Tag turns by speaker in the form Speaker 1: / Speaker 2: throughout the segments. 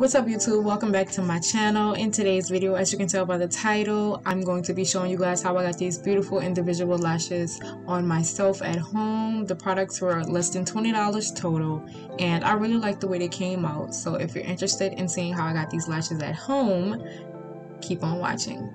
Speaker 1: What's up YouTube? Welcome back to my channel. In today's video, as you can tell by the title, I'm going to be showing you guys how I got these beautiful individual lashes on myself at home. The products were less than $20 total and I really like the way they came out. So if you're interested in seeing how I got these lashes at home, keep on watching.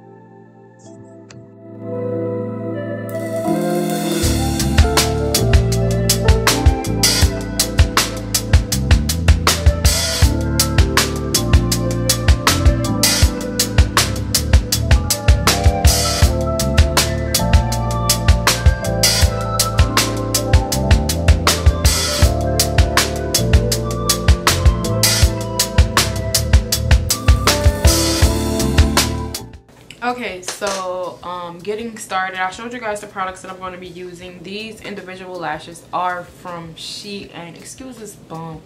Speaker 2: Okay, so getting started, I showed you guys the products that I'm going to be using. These individual lashes are from She, and excuse this bump.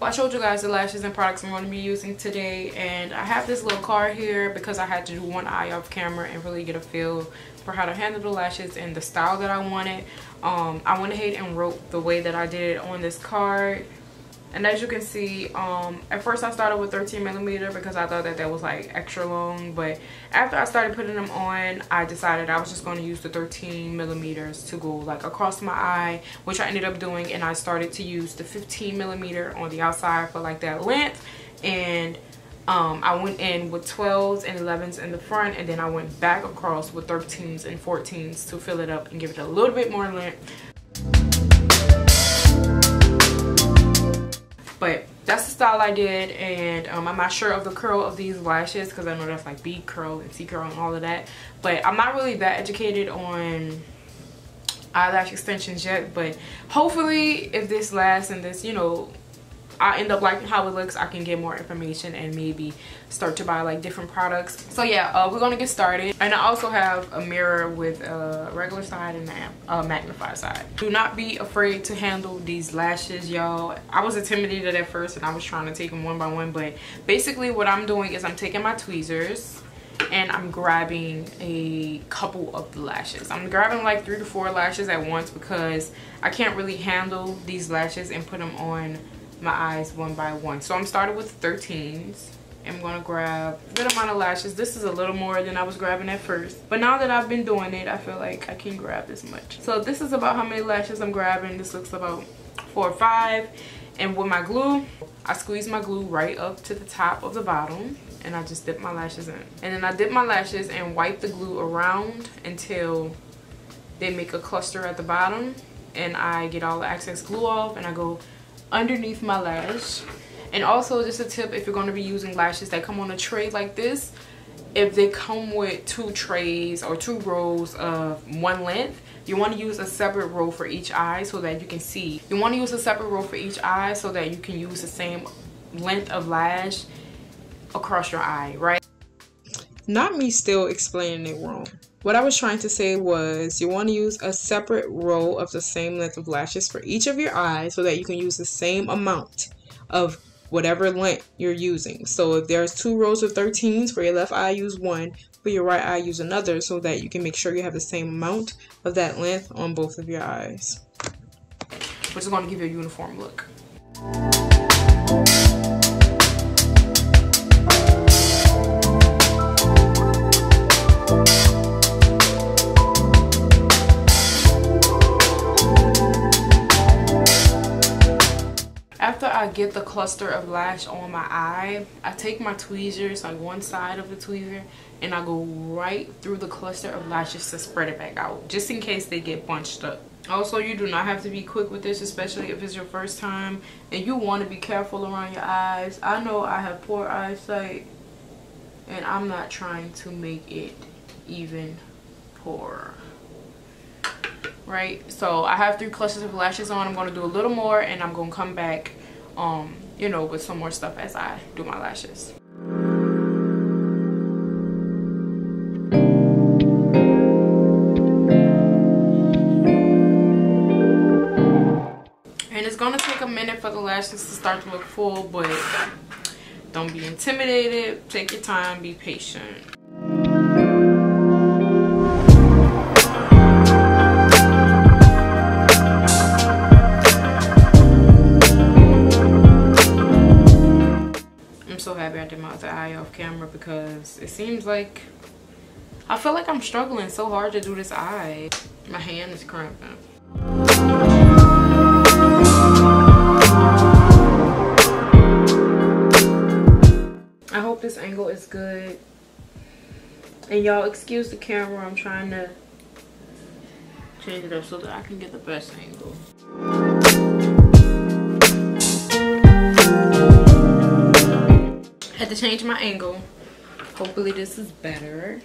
Speaker 2: I showed you guys the lashes and products I'm going to be using today, and I have this little card here because I had to do one eye off camera and really get a feel for how to handle the lashes and the style that I wanted. I went ahead and wrote the way that I did it on this card. And as you can see, at first I started with 13mm because I thought that was like extra long. But after I started putting them on, I decided I was just going to use the 13mm to go like across my eye, which I ended up doing. And I started to use the 15mm on the outside for like that length. And I went in with 12s and 11s in the front. And then I went back across with 13s and 14s to fill it up and give it a little bit more length. But that's the style I did, and I'm not sure of the curl of these lashes because I know that's like B curl and C curl and all of that. But I'm not really that educated on eyelash extensions yet. But hopefully if this lasts and this, you know, I end up liking how it looks, I can get more information and maybe start to buy like different products. So yeah, we're gonna get started. And I also have a mirror with a regular side and a magnified side. Do not be afraid to handle these lashes, y'all. I was intimidated at first and I was trying to take them one by one, but basically what I'm doing is I'm taking my tweezers and I'm grabbing a couple of the lashes. I'm grabbing like 3 to 4 lashes at once because I can't really handle these lashes and put them on my eyes one by one. So I'm starting with 13s. I'm gonna grab a good amount of lashes. This is a little more than I was grabbing at first, but now that I've been doing it, I feel like I can grab this much. So this is about how many lashes I'm grabbing. This looks about 4 or 5. And with my glue, I squeeze my glue right up to the top of the bottom and I just dip my lashes in. And then I dip my lashes and wipe the glue around until they make a cluster at the bottom, and I get all the excess glue off and I go underneath my lash. And also just a tip, if you're going to be using lashes that come on a tray like this, if they come with 2 trays or 2 rows of one length, you want to use a separate row for each eye so that you can see. You want to use a separate row for each eye so that you can use the same length of lash across your eye, right?
Speaker 1: Not me still explaining it wrong. What I was trying to say was you want to use a separate row of the same length of lashes for each of your eyes so that you can use the same amount of whatever length you're using. So if there's 2 rows of 13s for your left eye, use 1. For your right eye, use another, so that you can make sure you have the same amount of that length on both of your eyes,
Speaker 2: which is going to give you a uniform look. After I get the cluster of lash on my eye, I take my tweezers, like one side of the tweezer, and I go right through the cluster of lashes to spread it back out, just in case they get bunched up. Also, you do not have to be quick with this, especially if it's your first time, and you want to be careful around your eyes. I know I have poor eyesight, and I'm not trying to make it even poorer. Right, so I have 3 clusters of lashes on. I'm going to do a little more and I'm going to come back you know, with some more stuff as I do my lashes. And it's going to take a minute for the lashes to start to look full, but don't be intimidated. Take your time, be patient. so happy I did my other eye off camera because it seems like I feel like I'm struggling so hard to do this eye. My hand is cramping. I hope this angle is good. And y'all excuse the camera, I'm trying to change it up so that I can get the best angle. Had to change my angle. Hopefully this is better.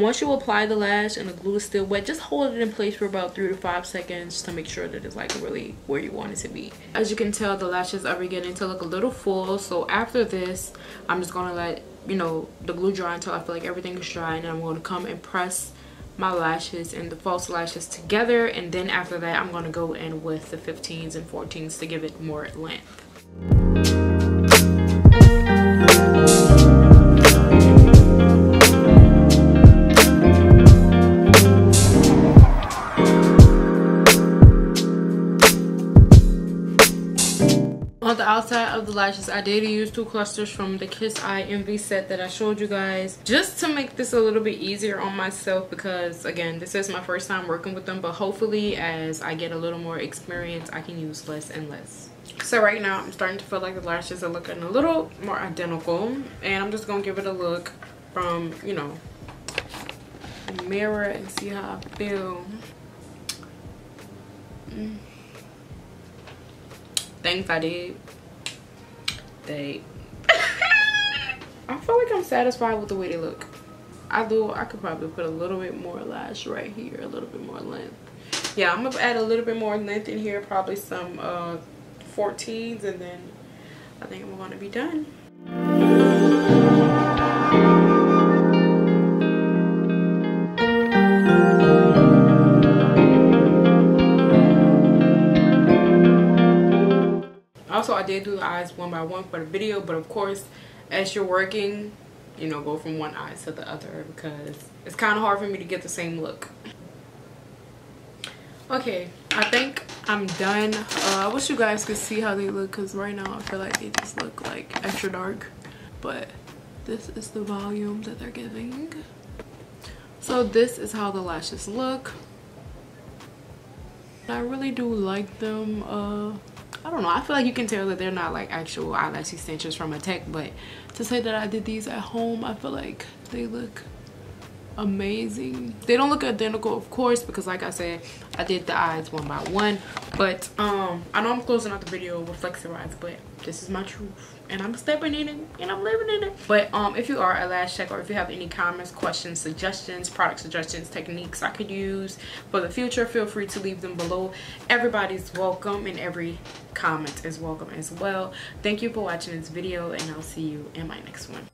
Speaker 2: Once you apply the lash and the glue is still wet, just hold it in place for about 3 to 5 seconds to make sure that it's like really where you want it to be. As you can tell, the lashes are beginning to look a little full, so after this I'm just gonna let the glue dry until I feel like everything is dry, and then I'm going to come and press my lashes and the false lashes together, and then after that I'm going to go in with the 15s and 14s to give it more length. On the outside of the lashes, I did use 2 clusters from the Kiss Eye Envy set that I showed you guys, just to make this a little bit easier on myself, because again, this is my first time working with them, but hopefully as I get a little more experience I can use less and less. So right now I'm starting to feel like the lashes are looking a little more identical, and I'm just gonna give it a look from the mirror and see how I feel. Things I did. I feel like I'm satisfied with the way they look. I could probably put a little bit more lash right here, a little bit more length. Yeah, I'm gonna add a little bit more length in here, probably some 14s, and then I think I'm gonna be done. Also, I did do the eyes one by one for the video, but of course, as you're working, go from one eye to the other, because it's kind of hard for me to get the same look. Okay, I think I'm done. I wish you guys could see how they look, because right now I feel like they just look like extra dark, but this is the volume that they're giving. So this is how the lashes look. I really do like them. I don't know, I feel like you can tell that they're not like actual eyelash extensions from a tech, but to say that I did these at home, I feel like they look amazing. They don't look identical, of course, because like I said, I did the eyes one by one, but I know I'm closing out the video with flexi eyes, but this is my truth and I'm stepping in it and I'm living in it. But if you are a lash tech, or if you have any comments, questions, suggestions, product suggestions, techniques I could use for the future, feel free to leave them below. Everybody's welcome and every comment is welcome as well. Thank you for watching this video, and I'll see you in my next one.